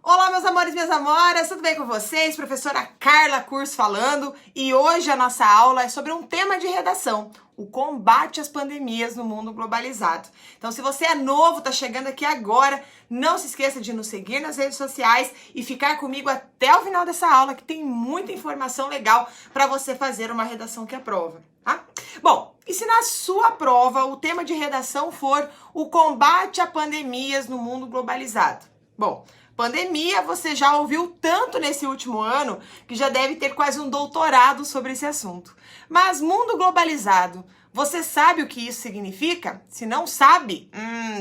Olá, meus amores e minhas amoras, tudo bem com vocês? Professora Carla Curso falando, e hoje a nossa aula é sobre um tema de redação, o combate às pandemias no mundo globalizado. Então, se você é novo, tá chegando aqui agora, não se esqueça de nos seguir nas redes sociais e ficar comigo até o final dessa aula, que tem muita informação legal para você fazer uma redação que aprova, tá? Bom, e se na sua prova o tema de redação for o combate a pandemias no mundo globalizado? Bom, pandemia você já ouviu tanto nesse último ano que já deve ter quase um doutorado sobre esse assunto. Mas mundo globalizado, você sabe o que isso significa? Se não sabe,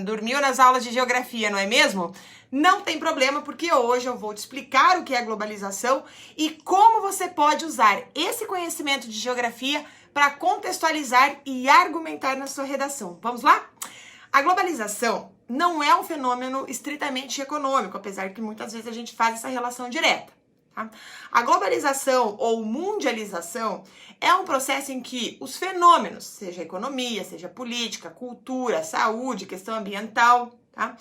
dormiu nas aulas de geografia, não é mesmo? Não tem problema, porque hoje eu vou te explicar o que é globalização e como você pode usar esse conhecimento de geografia para contextualizar e argumentar na sua redação. Vamos lá? A globalização não é um fenômeno estritamente econômico, apesar que muitas vezes a gente faz essa relação direta. Tá? A globalização ou mundialização é um processo em que os fenômenos, seja economia, seja política, cultura, saúde, questão ambiental, tá?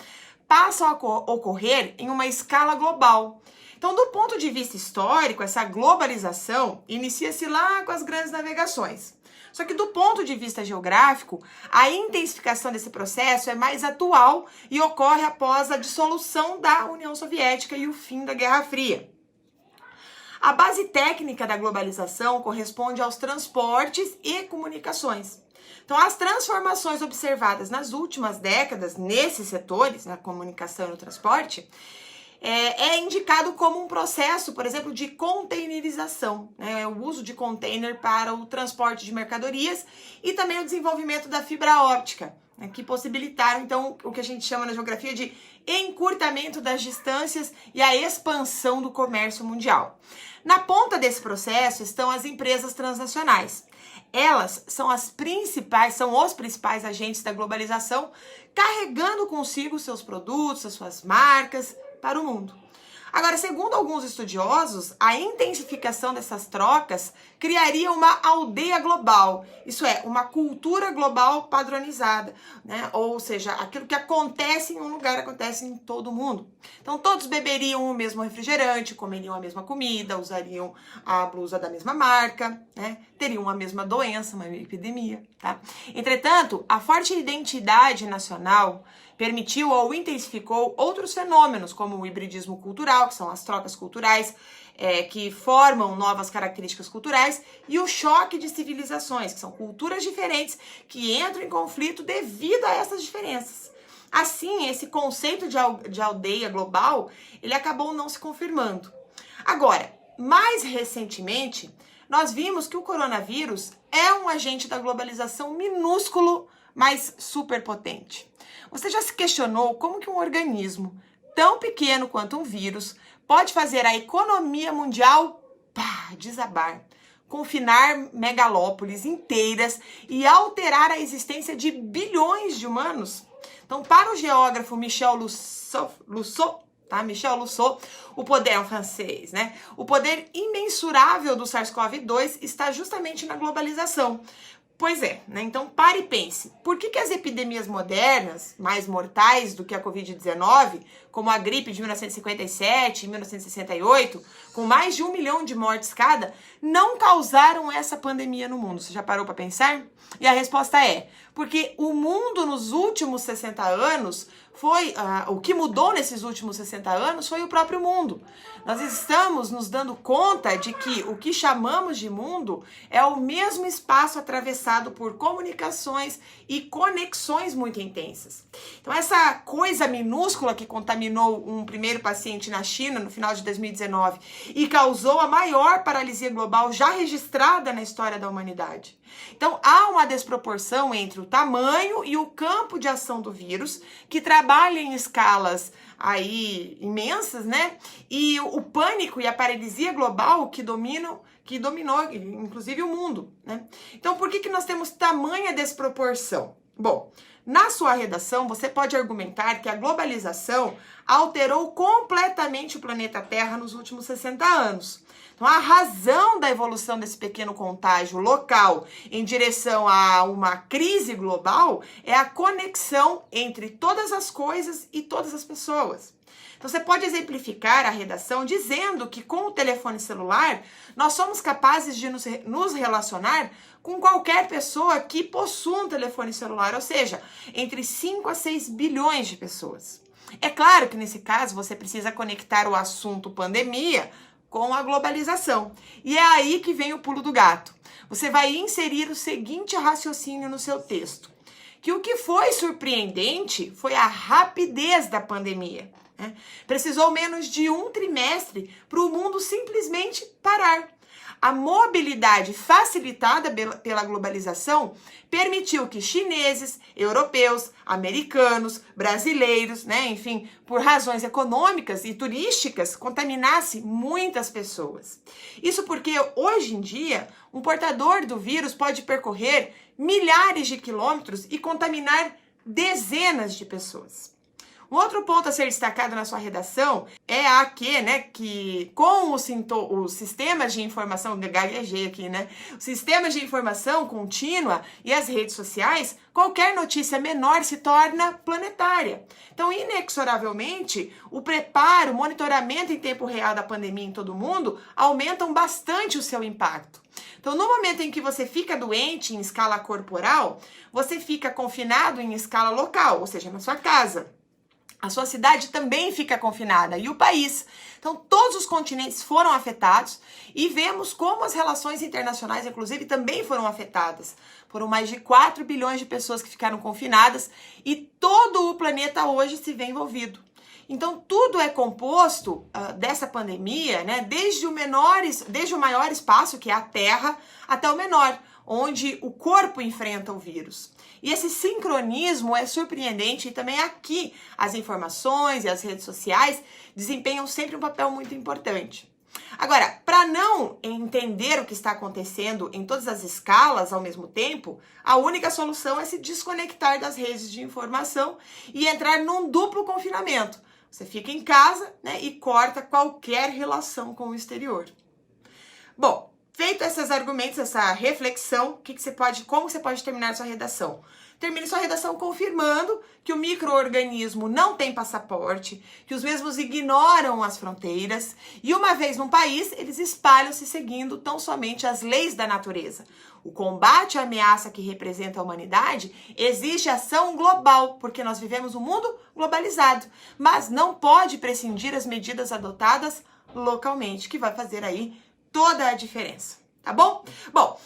Passam a ocorrer em uma escala global. Então, do ponto de vista histórico, essa globalização inicia-se lá com as grandes navegações. Só que do ponto de vista geográfico, a intensificação desse processo é mais atual e ocorre após a dissolução da União Soviética e o fim da Guerra Fria. A base técnica da globalização corresponde aos transportes e comunicações. Então, as transformações observadas nas últimas décadas nesses setores, na comunicação e no transporte, é indicado como um processo, por exemplo, de containerização, né? O uso de container para o transporte de mercadorias e também o desenvolvimento da fibra óptica, né? Que possibilitaram, então, o que a gente chama na geografia de encurtamento das distâncias e a expansão do comércio mundial. Na ponta desse processo estão as empresas transnacionais. Elas são os principais agentes da globalização, carregando consigo seus produtos, as suas marcas, para o mundo. Agora, segundo alguns estudiosos, a intensificação dessas trocas criaria uma aldeia global, isso é, uma cultura global padronizada, né? Ou seja, aquilo que acontece em um lugar acontece em todo mundo. Então, todos beberiam o mesmo refrigerante, comeriam a mesma comida, usariam a blusa da mesma marca, né? Teriam a mesma doença, uma epidemia, tá? Entretanto, a forte identidade nacional permitiu ou intensificou outros fenômenos, como o hibridismo cultural, que são as trocas culturais, que formam novas características culturais, e o choque de civilizações, que são culturas diferentes que entram em conflito devido a essas diferenças. Assim, esse conceito de aldeia global, ele acabou não se confirmando. Agora, mais recentemente, nós vimos que o coronavírus é um agente da globalização minúsculo, mas superpotente. Você já se questionou como que um organismo tão pequeno quanto um vírus pode fazer a economia mundial desabar, confinar megalópolis inteiras e alterar a existência de bilhões de humanos? Então, para o geógrafo Michel Luçon, o poder é um francês, né? O poder imensurável do SARS-CoV-2 está justamente na globalização. Pois é, né? Então pare e pense, por que as epidemias modernas, mais mortais do que a Covid-19, como a gripe de 1957 e 1968, com mais de 1 milhão de mortes cada, não causaram essa pandemia no mundo? Você já parou para pensar? E a resposta é, porque o mundo nos últimos 60 anos o que mudou nesses últimos 60 anos foi o próprio mundo. Nós estamos nos dando conta de que o que chamamos de mundo é o mesmo espaço atravessado por comunicações e conexões muito intensas. Então, essa coisa minúscula que contaminou um primeiro paciente na China no final de 2019 e causou a maior paralisia global já registrada na história da humanidade. Então, há uma desproporção entre o tamanho e o campo de ação do vírus, que trabalha em escalas aí imensas, né? E o pânico e a paralisia global que dominou, inclusive, o mundo, né? Então, por que nós temos tamanha desproporção? Bom, na sua redação, você pode argumentar que a globalização alterou completamente o planeta Terra nos últimos 60 anos. Então, a razão da evolução desse pequeno contágio local em direção a uma crise global é a conexão entre todas as coisas e todas as pessoas. Então, você pode exemplificar a redação dizendo que com o telefone celular, nós somos capazes de nos relacionar com qualquer pessoa que possua um telefone celular, ou seja, entre 5 a 6 bilhões de pessoas. É claro que nesse caso você precisa conectar o assunto pandemia com a globalização. E é aí que vem o pulo do gato. Você vai inserir o seguinte raciocínio no seu texto: que o que foi surpreendente foi a rapidez da pandemia. Precisou menos de um trimestre para o mundo simplesmente parar. A mobilidade facilitada pela globalização permitiu que chineses, europeus, americanos, brasileiros, enfim, por razões econômicas e turísticas, contaminasse muitas pessoas. Isso porque hoje em dia, um portador do vírus pode percorrer milhares de quilômetros e contaminar dezenas de pessoas. Um outro ponto a ser destacado na sua redação é que com os sistemas de informação, gaguejei aqui, os sistemas de informação contínua e as redes sociais, qualquer notícia menor se torna planetária. Então, inexoravelmente, o preparo, o monitoramento em tempo real da pandemia em todo o mundo aumentam bastante o seu impacto. Então, no momento em que você fica doente em escala corporal, você fica confinado em escala local, ou seja, na sua casa. A sua cidade também fica confinada e o país. Então, todos os continentes foram afetados e vemos como as relações internacionais, inclusive, também foram afetadas. Foram mais de 4 bilhões de pessoas que ficaram confinadas e todo o planeta hoje se vê envolvido. Então, tudo é composto dessa pandemia, desde o maior espaço, que é a Terra, até o menor, onde o corpo enfrenta o vírus. E esse sincronismo é surpreendente e também aqui as informações e as redes sociais desempenham sempre um papel muito importante. Agora, para não entender o que está acontecendo em todas as escalas ao mesmo tempo, a única solução é se desconectar das redes de informação e entrar num duplo confinamento. Você fica em casa, e corta qualquer relação com o exterior. Bom, feito esses argumentos, essa reflexão, como você pode terminar sua redação? Termine sua redação confirmando que o micro-organismo não tem passaporte, que os mesmos ignoram as fronteiras e, uma vez num país, eles espalham-se seguindo tão somente as leis da natureza. O combate à ameaça que representa a humanidade exige ação global, porque nós vivemos um mundo globalizado, mas não pode prescindir as medidas adotadas localmente, que vai fazer aí toda a diferença, tá bom? Bom,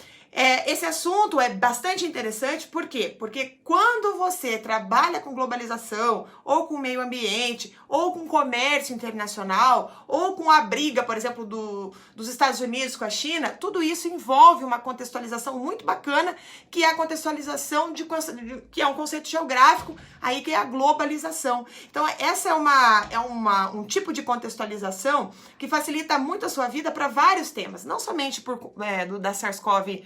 esse assunto é bastante interessante, por quê? Porque quando você trabalha com globalização, ou com meio ambiente, ou com comércio internacional, ou com a briga, por exemplo, dos Estados Unidos com a China, tudo isso envolve uma contextualização muito bacana, que é a contextualização que é um conceito geográfico, aí que é a globalização. Então, essa é um tipo de contextualização que facilita muito a sua vida para vários temas, não somente da SARS-CoV,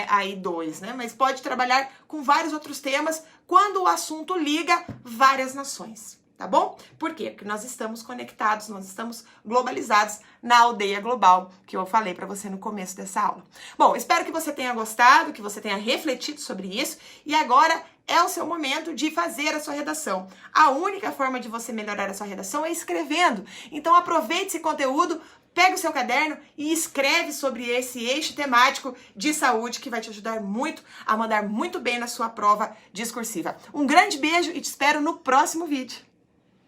aí 2, mas pode trabalhar com vários outros temas quando o assunto liga várias nações, tá bom? Por quê? Porque nós estamos conectados, nós estamos globalizados na aldeia global, que eu falei para você no começo dessa aula. Bom, espero que você tenha gostado, que você tenha refletido sobre isso e agora é o seu momento de fazer a sua redação. A única forma de você melhorar a sua redação é escrevendo. Então aproveite esse conteúdo, pega o seu caderno e escreve sobre esse eixo temático de saúde que vai te ajudar muito a mandar muito bem na sua prova discursiva. Um grande beijo e te espero no próximo vídeo.